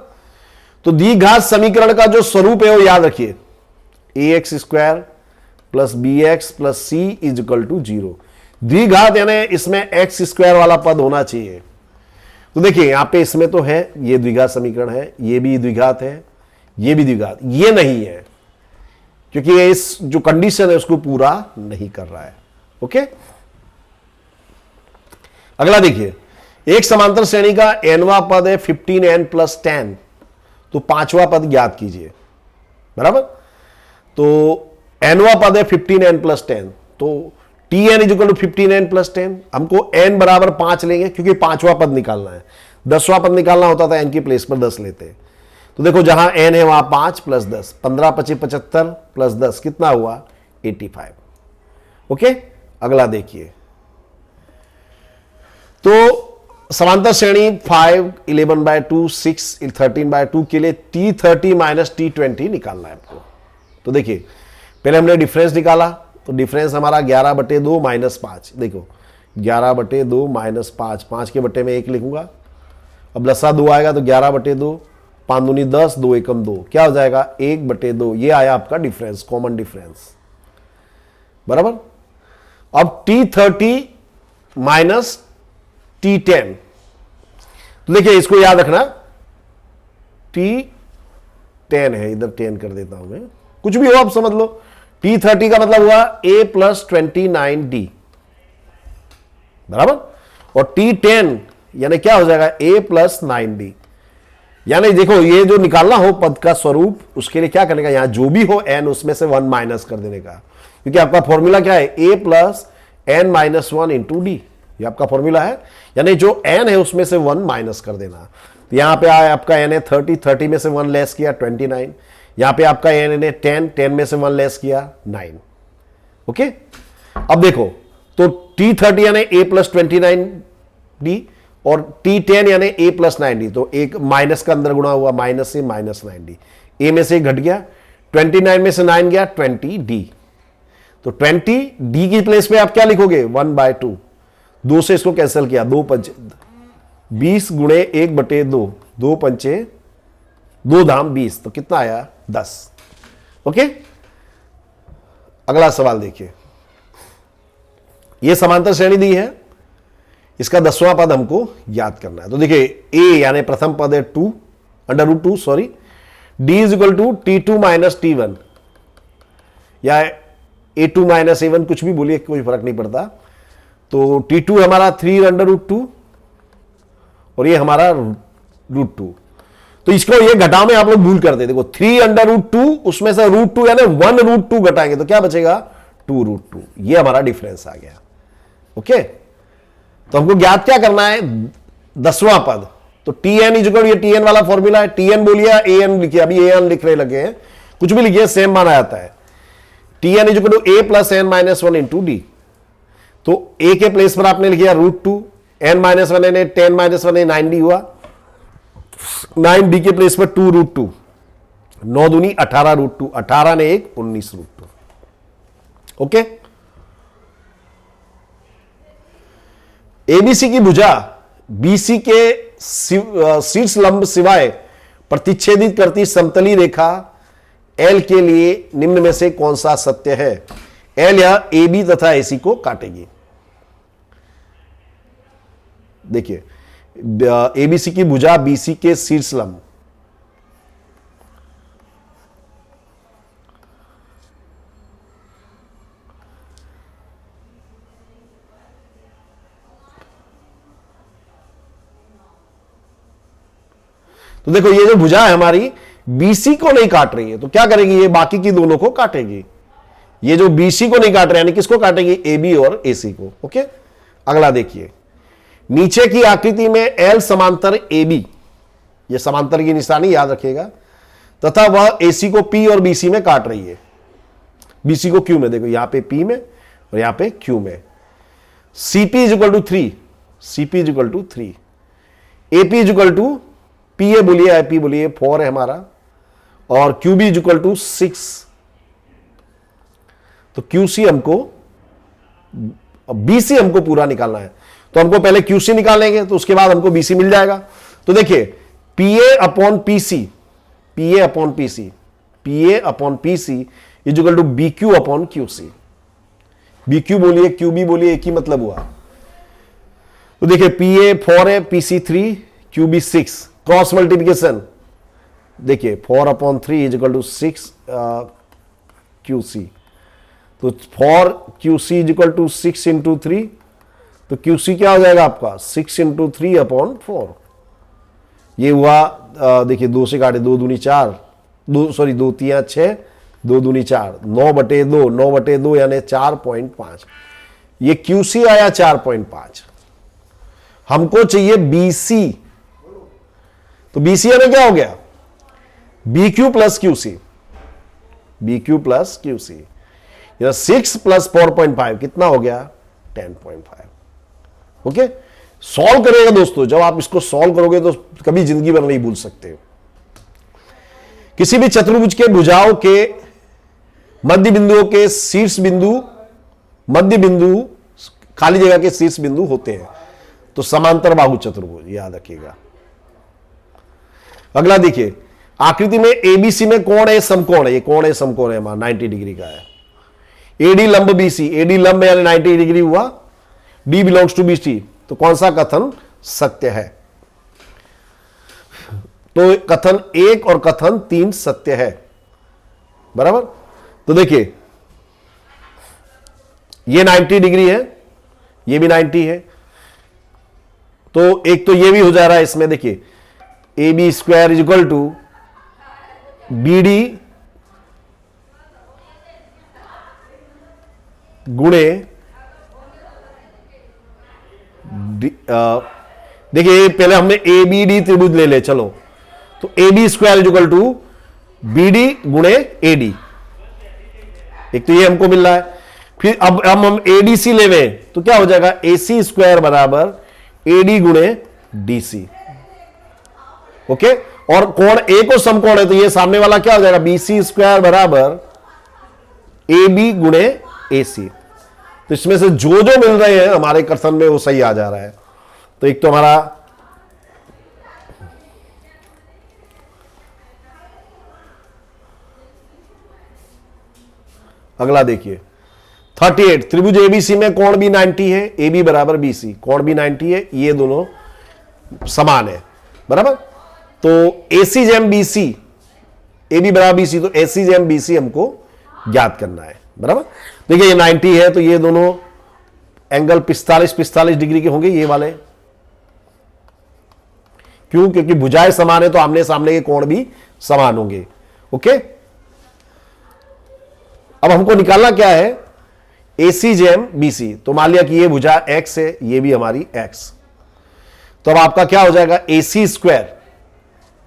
[SPEAKER 1] तो द्विघात समीकरण का जो स्वरूप है वो याद रखिए, ax square plus bx plus c is equal to 0। द्विघात यानी इसमें x स्क्वायर वाला पद होना चाहिए। तो देखिए यहां पे इसमें तो है, ये द्विघात समीकरण है, ये भी द्विघात है, ये भी द्विघात, ये नहीं है क्योंकि ये इस जो कंडीशन है उसको पूरा नहीं कर रहा है। ओके, अगला देखिए, एक समांतर श्रेणी का nवां पद है 15n प्लस 10, तो 5वां पद ज्ञात कीजिए, बराबर। तो nवां पद है 15n प्लस 10, तो tn is equal to 15n plus 10, हमको n बराबर 5 लेंगे क्योंकि 5वां पद निकालना है। 10वां पद निकालना होता था n की प्लेस पर 10 लेते हैं, तो देखो जहां n है वहां 5 प्लस 10, 15 25 75 प्लस 10 कितना हुआ 85। ओके, अगला देखिए, तो समांतर श्रेणी 5 11/2 6 13/2 के लिए T30 माइनस T20 निकालना है आपको। तो देखिए पहले हमने डिफरेंस निकाला, तो डिफरेंस हमारा 11/2 माइनस 5, देखो 11/2 माइनस 5, 5 के बट्टे में 1 लिखूंगा। अब लसा 2 आएगा तो 11/2, 5 दूनी 10, 2 एकम 2, क्या हो जाएगा 1/2। ये आया आपका डिफरेंस, कॉमन डिफरेंस, बराबर। अब T30 माइनस T10, तो देखिए इसको याद रखना, T10 है, इधर 10 कर देता हूं मैं, कुछ भी हो आप समझ लो। T30 का मतलब हुआ a प्लस 29d, बराबर, और T10 यानी क्या हो जाएगा a प्लस 9d, यानी देखो, ये जो निकालना हो पद का स्वरूप, उसके लिए क्या करने का, यहां जो भी हो n उसमें से 1 माइनस कर देने का, क्योंकि आपका फॉर्मूला क्या है, a plus n minus 1 into D, ये आपका फॉर्मूला है। यानी जो n है उसमें से 1 माइनस कर देना। तो यहां पे आया आपका n है 30, 30 में से 1 लेस किया 29। यहां पे आपका n है 10, 10 में से 1 लेस किया 9। ओके, अब देखो, तो t30 यानी a प्लस 29d और t10 यानी a प्लस 9d, तो एक माइनस का अंदर गुणा हुआ, माइनस से माइनस 9d, a में से एक घट गया, 29 में से 9 गया 20d। तो 20d की प्लेस पे आप क्या लिखोगे, 1/2, 2 से इसको कैंसिल किया, 2 पंचे 20 गुणे 1/2, 2 पंचे 2 धाम 20, तो कितना आया 10। ओके, अगला सवाल देखिए, यह समांतर श्रेणी दी है, इसका 10वां पद हमको याद करना है। तो देखिए, a यानी प्रथम पद है 2 √2 sorry, d is equal to T2 minus T1 या A2 माइनस A1, कुछ भी बोलिए, कोई फर्क नहीं पड़ता। तो T2 हमारा 3 √2 और ये हमारा √2। तो इसको ये घटाव में आप लोग भूल करते, देखो 3 √2 उसमें से √2 यानी 1 √2 घटाएंगे तो क्या बचेगा, 2 √2। ये हमारा डिफरेंस आ गया। ओके, तो हमको ज्ञात क्या करना है, 10वां पद। तो Tn इक्वल, ये Tn वाला फॉर्मूला है, Tn बोलिए An लिखिए, अभी An लिखने लगे हैं, कुछ भी लिखिए सेम माना जाता है। Tn equal to a plus n minus 1 into d. तो a के प्लेस पर आपने लिखिया √2, n माइनस 1 यानी 10 माइनस 1 9d हुआ, 9d के प्लेस पर 2 √2, 9 दूनी 18 √2, 18 ने 1 19 √2। ओके, एबीसी की भुजा बीसी के शीर्ष लंब सिवाय प्रतिच्छेदित करती समतली रेखा एल के लिए निम्न में से कौन सा सत्य है। एल या एबी तथा एसी को काटेगी। देखिए, एबीसी की भुजा बीसी के शीर्ष लंब, तो देखो ये जो भुजा है हमारी बीसी को नहीं काट रही है, तो क्या करेगी, ये बाकी की दोनों को काटेगी। ये जो बीसी को नहीं काट रहे यानी किसको काटेगी, एबी और एसी को। ओके, अगला देखिए, नीचे की आकृति में एल समांतर एबी, ये समांतर की निशानी याद रखिएगा, तथा वह एसी को पी और बीसी में काट रही है, बीसी को क्यू में, देखो यहां पे पी में और यहां पे क्यू में। CP is equal to 3, CP is equal to 3, AP is equal to P A बोलिए, आई पी बोलिए 4 है हमारा, और Q B is equal to 6। तो क्यूसी हमको, बीसी हमको पूरा निकालना है, तो हमको पहले क्यूसी निकालेंगे, तो उसके बाद हमको बीसी मिल जाएगा। तो देखिए, PA upon PC, PA upon PC, PA upon PC is equal to B Q upon QC. B Q बोलिए, क्यू बी बोलिए, एक ही मतलब हुआ। तो देखिए, पीए 4 है, PC 3, Q B 6, cross multiplication, देखिए 4/3 इज इक्वल टू 6 क्यूसी। तो 4 QC is equal to 6 into 3, तो क्यूसी क्या हो जाएगा आपका 6 इंटू 3/4। ये हुआ, देखिए 2 से काटे, 2 दूनी 4, 2 सॉरी 2 3 6, 2 दूनी 4, 9/2, 9/2 यानी 4.5। ये क्यूसी आया 4.5। हमको चाहिए बीसी, तो बीसी में क्या हो गया, B Q plus QC, B Q plus QC, 6 plus 4.5 कितना हो गया 10.5। ओके, सॉल्व करेगा दोस्तों, जब आप इसको सॉल्व करोगे तो कभी जिंदगी भर नहीं भूल सकते। किसी भी चतुर्भुज के भुजाओं के मध्य बिंदुओं के शीर्ष बिंदु, मध्य बिंदु खाली जगह के शीर्ष बिंदु होते हैं, तो समांतर बाहु चतुर्भुज याद रखिएगा। अगला देखिए, आकृति में एबीसी में कोण है समकोण है, ये कोण है समकोण है हमारा 90 डिग्री का है। एडी लंब बीसी, एडी लंब यानी 90 डिग्री हुआ, डी बिलोंग्स टू बीसी, तो कौन सा कथन सत्य है। तो कथन 1 और कथन 3 सत्य है, बराबर। तो देखिए, ये 90 डिग्री है, ये भी 90 है, तो एक तो ये भी हो जा रहा है इसमें। देखिए A B square is equal to B D गुणे देखिए पहले हमने ए बी डी त्रिभुज ले ले, चलो तो A B square is equal to B D गुणे ए डी, एक तो ये हमको मिल रहा है। फिर अब हम ए डी सी ले लें तो क्या हो जाएगा, ए सी स्क्वायर बराबर ए डी गुणे डी सी। ओके, और कोण ए को समकोण है तो ये सामने वाला क्या हो जाएगा, बी सी स्क्वायर बराबर ए बी गुणे ए सी। तो इसमें से जो जो मिल रहे हैं हमारे कथन में वो सही आ जा रहा है। तो एक तो हमारा अगला देखिए 38, त्रिभुज एबीसी में कोण भी 90 है, ए बी बराबर बी सी, कोण भी 90 है, ये दोनों समान है बराबर। तो ए सी जेम बी सी, ए बी बराबर बी सी, तो ए सी जेम बी सी हमको ज्ञात करना है बराबर। देखिए ये 90 है तो ये दोनों एंगल 45 डिग्री के होंगे ये वाले, क्यों, क्योंकि भुजाएं समान है तो आमने सामने के कोण भी समान होंगे। ओके, अब हमको निकालना क्या है, ए सी जेम बी सी। तो मान लिया कि ये भुजा एक्स है, ये भी हमारी एक्स, तो अब आपका क्या हो जाएगा, ए सी स्क्वायर,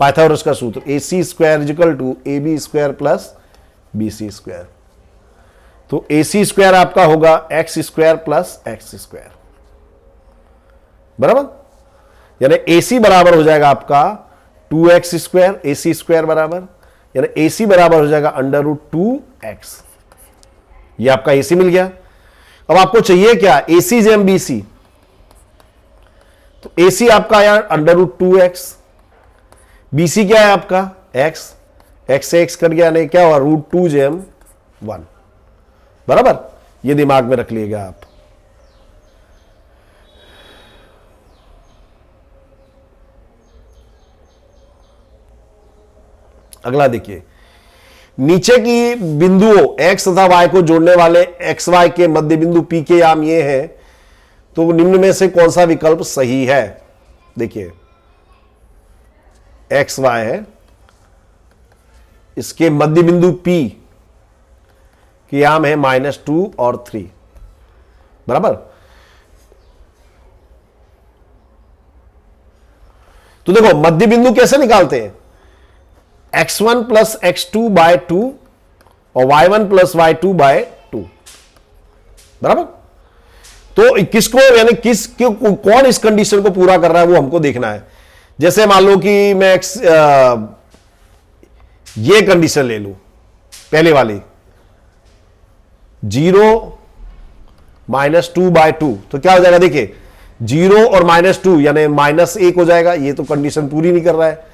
[SPEAKER 1] पाइथागोरस का सूत्र, A C square equal to A B square plus B C square. तो ए सी स्क्वायर आपका होगा X square plus X square बराबर, यानी ए सी बराबर हो जाएगा आपका 2x स्क्वायर, ए सी स्क्वायर बराबर, यानी ए सी बराबर हो जाएगा √2x। ये आपका ए सी मिल गया। अब आपको चाहिए क्या, ए सी जेम बी सी, तो ए सी आपका आया √2x, बी सी क्या है आपका x, x से x कट गया, नहीं क्या हुआ, √2 जेम 1 बराबर। ये दिमाग में रख लीजिएगा आप। अगला देखिए, नीचे की बिंदुओं x तथा y को जोड़ने वाले एक्स वाई के मध्य बिंदु P के याम ये है, तो निम्न में से कौन सा विकल्प सही है। देखिए एक्स वाई है, इसके मध्य बिंदु P के याम है -2 और 3 बराबर। तो देखो मध्य बिंदु कैसे निकालते हैं, x1 प्लस x2 बाय 2 और y1 प्लस y2 बाय 2 बराबर। तो किसको, यानी कौन इस कंडीशन को पूरा कर रहा है वो हमको देखना है। जैसे मान लो कि मैं ये कंडीशन ले लूं, पहले वाली 0 -2 बाय 2, तो क्या हो जाएगा, देखिए 0 और -2 यानी -1 हो जाएगा। ये तो कंडीशन पूरी नहीं कर रहा है।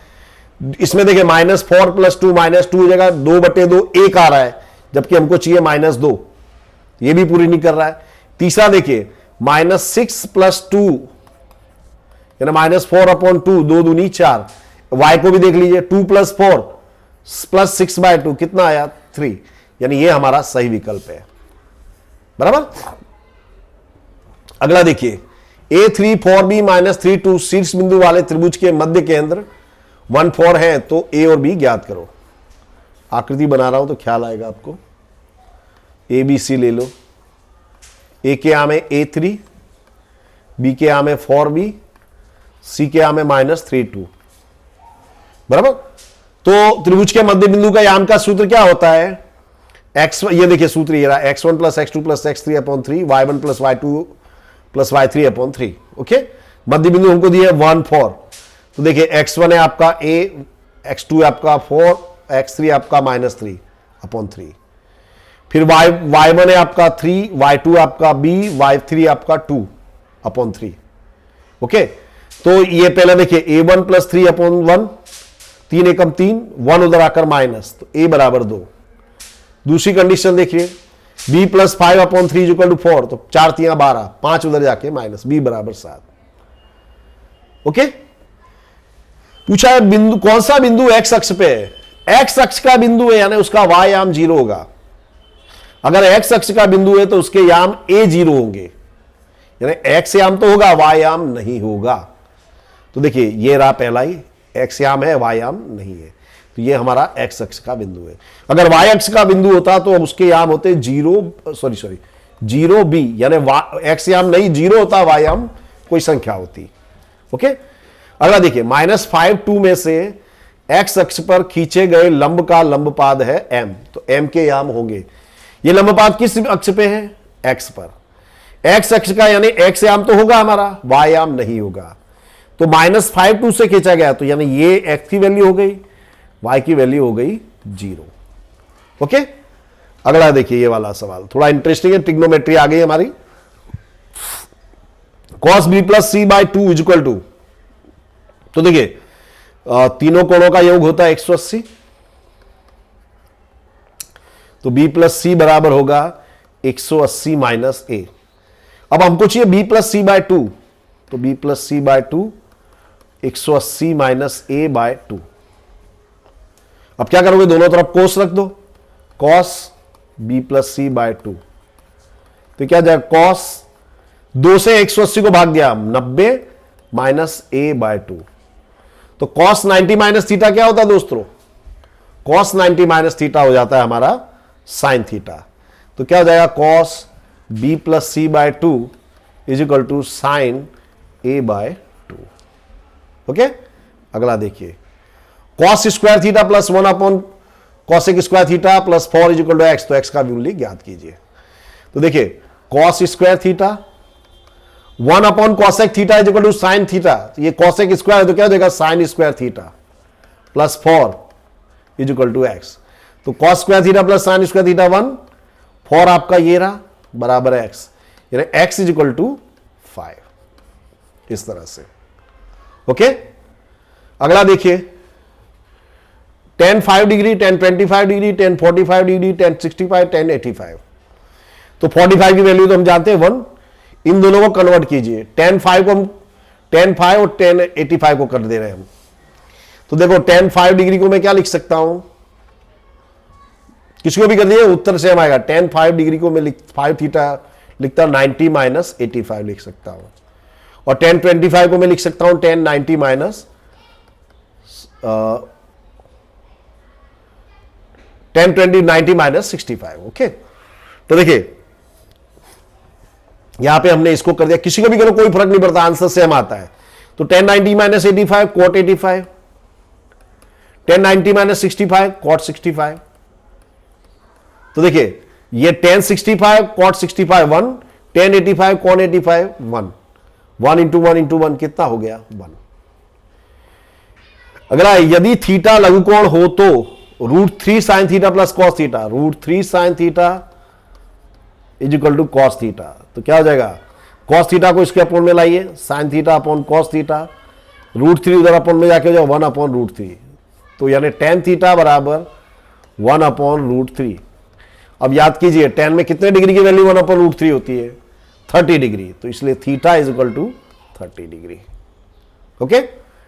[SPEAKER 1] इसमें देखिए -4 + 2 -2 हो जाएगा, 2/2 1 आ रहा है, जबकि हमको चाहिए -2, ये भी पूरी नहीं कर रहा है। तीसरा देखिए -6 + 2 यानी -4/2, 2 दूनी 4। y को भी देख लीजिए, 2 + 4 + 6/2 कितना आया, 3, यानी ये हमारा सही विकल्प है बराबर। अगला देखिए A3 4B -3 2 शीर्ष बिंदु वाले त्रिभुज के मध्य केंद्र 1 4 है, तो A और B ज्ञात करो। आकृति बना रहा हूं तो ख्याल आएगा आपको। ABC ले लो, A के आम है A3, B के आम है 4B, C के आम है -3 2 बराबर। तो त्रिभुज के मध्य बिंदु का याम का सूत्र क्या होता है, x, ये देखिए सूत्र ये रहा, x1 + x2 + x3/3, y1 + y2 + y3/3। Okay, मध्य बिंदु हमको दिया 1 4, तो देखिए x1 है आपका a, x2 है आपका 4, x3 आपका -3/3, फिर y1 है आपका 3, y2 आपका b, y3 आपका 2/3। ओके, तो ये पहले देखिए a1 + 3/1, 3 एकम 3, 1 उधर आकर माइनस, तो a बराबर 2। दूसरी कंडीशन देखिए b + 5/3 = 4, तो 4 3 12, 5 उधर जाके माइनस, b बराबर 7। ओके, पूछा है बिंदु, कौन सा बिंदु x अक्ष पे है, x अक्ष का बिंदु है यानी उसका y याम 0 होगा। अगर x अक्ष का बिंदु है तो उसके याम a 0 होंगे, यानी x याम तो होगा, y याम नहीं होगा। तो देखिए ये रहा पहला ही एक्स याम है, वाई याम नहीं है। तो ये हमारा एक्स अक्ष का बिंदु है। अगर वाई अक्ष का बिंदु होता तो उसके याम होते 0 बी, यानी एक्स याम नहीं 0 होता, वाई याम कोई संख्या होती। ओके, अगला देखिए -5 2 में से एक्स अक्ष पर खींचे गए लंब का लंबपाद है एम, तो एम के याम होंगे। ये लंबपाद किस अक्ष पे है? एक्स पर। एक्स अक्ष का यानी एक्स याम तो होगा हमारा, वाई याम नहीं होगा। तो -5 2 से खींचा गया, तो यानी ये एक्स की वैल्यू हो गई, वाई की वैल्यू हो गई 0। ओके, अगला देखिए ये वाला सवाल थोड़ा इंटरेस्टिंग है, ट्रिग्नोमेट्री आ गई हमारी। cos b plus C by 2 equal to, तो देखिए तीनों कोणों का योग होता है 180, तो b प्लस सी बराबर होगा 180 माइनस ए। अब हमको चाहिए b प्लस सी बाय 2, तो b plus C by 2 180 minus A by 2। अब क्या करोगे, दोनों तरफ कोस रख दो, cos b plus C by 2, तो क्या जाएगा cos 2 से 180 को भाग दिया 90 माइनस ए बाय 2, तो cos 90 माइनस थीटा क्या होता है दोस्तों? cos 90 माइनस थीटा हो जाता है हमारा साइन थीटा। तो क्या हो जाएगा cos b plus C by 2 is equal to sine A by 2। Okay, अगला देखिए cos square theta plus 1 upon cosec square theta plus 4 is equal to X, तो एक्स का मूल्य ज्ञात कीजिए। तो देखिए cos square theta 1 upon cosec theta is equal to sine theta, ये cosec स्क्वायर है तो क्या हो जाएगा sine square theta plus 4 is equal to X. तो cos square theta plus sign square theta 1, 4 आपका ये रहा बराबर है एक्स, यानी एक्स इज इक्वल टू 5, इस तरह से। ओके, अगला देखिए tan 5 degree, tan 25 degree, tan 45 degree, tan 65, tan 85। तो 45 की वैल्यू तो हम जानते हैं 1, इन दोनों को कन्वर्ट कीजिए, tan 5 को हम tan 5 और tan 85 को कर दे रहे हैं हम। तो देखो tan 5 डिग्री को मैं क्या लिख सकता हूं, किसी को भी कर दिए उत्तर सेम आएगा। tan 5 डिग्री को मैं 5 थीटा लिखता हूं 90 माइनस 85 लिख सकता हूं, और tan 25 को मैं लिख सकता हूं tan 90 minus tan 90 minus 65। Okay, तो देखिए यहां पे हमने इसको कर दिया, किसी को भी करो कोई फर्क नहीं पड़ता, आंसर सेम आता है। तो tan 90 minus 85 cot 85, tan 90 minus 65 cot 65। तो देखिए ये tan 65 cot 65 1, tan 85 cot 85 1, 1 into 1 into 1 कितना हो गया 1। अगला, यदि थीटा लघुकोण हो तो √3 sine theta plus cos theta, √3 sine theta is equal to cos theta. तो क्या हो जाएगा, कॉस थीटा को इसके अपॉन में लाइए, sine theta upon cos theta, √3 उधर अपॉन में जाके हो जाएगा 1 अपॉन √3, तो यानी tan थीटा बराबर 1 अपॉन √3। अब याद कीजिए tan में कितने डिग्री की वैल्यू 1 अपॉन √3 होती है 30 डिग्री, तो इसलिए theta is equal to 30 degree. Okay,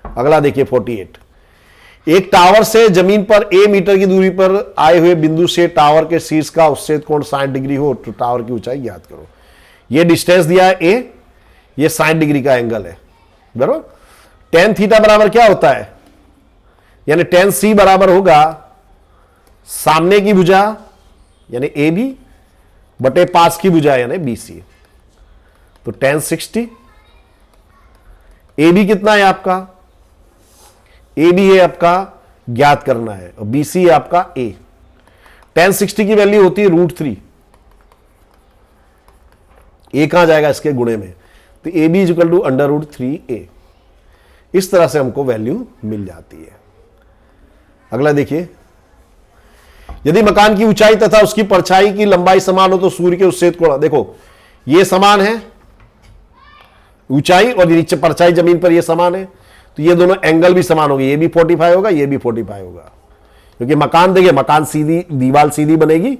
[SPEAKER 1] अगला देखिए 48। एक टावर से जमीन पर a मीटर की दूरी पर आए हुए बिंदु से टावर के शीर्ष का उच्छेद कोण 60 डिग्री हो तो टावर की ऊंचाई ज्ञात करो। ये डिस्टेंस दिया है a, ये 60 डिग्री का एंगल है बराबर। tan थीटा बराबर क्या होता है, यानी tan c बराबर होगा सामने की भुजा यानी ए बी बटे पास की भुजा यानी बी सी। तो tan 60, ए बी कितना है आपका, ए बी है आपका ज्ञात करना है, और बी सी है आपका ए। tan 60 की वैल्यू होती है √3, ए कहां जाएगा इसके गुणे में, तो A B equal to √3a। इस तरह से हमको वैल्यू मिल जाती है। अगला देखिए, यदि मकान की ऊंचाई तथा उसकी परछाई की लंबाई समान हो तो सूर्य के उच्छेद कोण, देखो ये समान है ऊंचाई और नीचे परछाई जमीन पर ये समान है, तो ये दोनों एंगल भी समान होंगे, ये भी 45 होगा ये भी 45 होगा, क्योंकि मकान देखिए मकान सीधी दीवार सीधी बनेगी,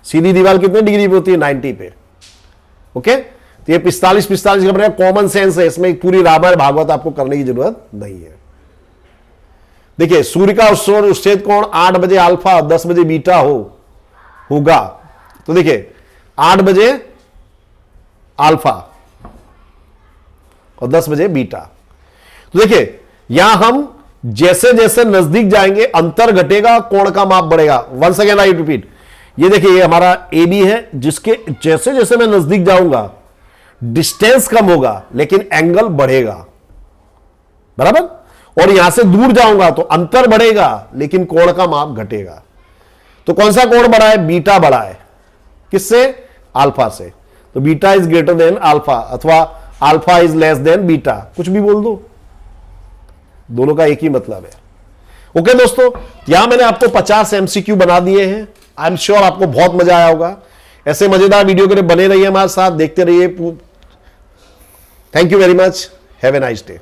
[SPEAKER 1] सीधी दीवार कितने डिग्री पे होती है 90 पे। ओके, तो ये 45 का बनेगा, कॉमन सेंस है इसमें, पूरी रामायण भागवत आपको करने की जरूरत नहीं है। देखिए सूर्य का उच्छेद कोण 8 बजे अल्फा 10 बजे बीटा होगा, तो देखिए 8 बजे अल्फा और 10 बजे बीटा। तो देखिए यहां हम जैसे जैसे नजदीक जाएंगे अंतर घटेगा, कोण का माप बढ़ेगा। वंस अगेन आई रिपीट, ये देखिए ये हमारा ए बी है, जिसके जैसे जैसे मैं नजदीक जाऊंगा डिस्टेंस कम होगा लेकिन एंगल बढ़ेगा, बराबर। और यहां से दूर जाऊंगा तो अंतर बढ़ेगा लेकिन कोण का माप घटेगा। तो कौन सा कोण बढ़ा है? बीटा बढ़ा है। किससे? अल्फा से। तो beta is greater than alpha अथवा alpha is less than beta, कुछ भी बोल दो, दोनों का एक ही मतलब है। ओके दोस्तों, यहां मैंने आपको 50 एमसीक्यू बना दिए हैं। आई एम श्योर आपको बहुत मजा आया होगा। ऐसे मजेदार वीडियो के लिए बने रहिए हमारे साथ, देखते रहिए। Thank you very much, have a nice day.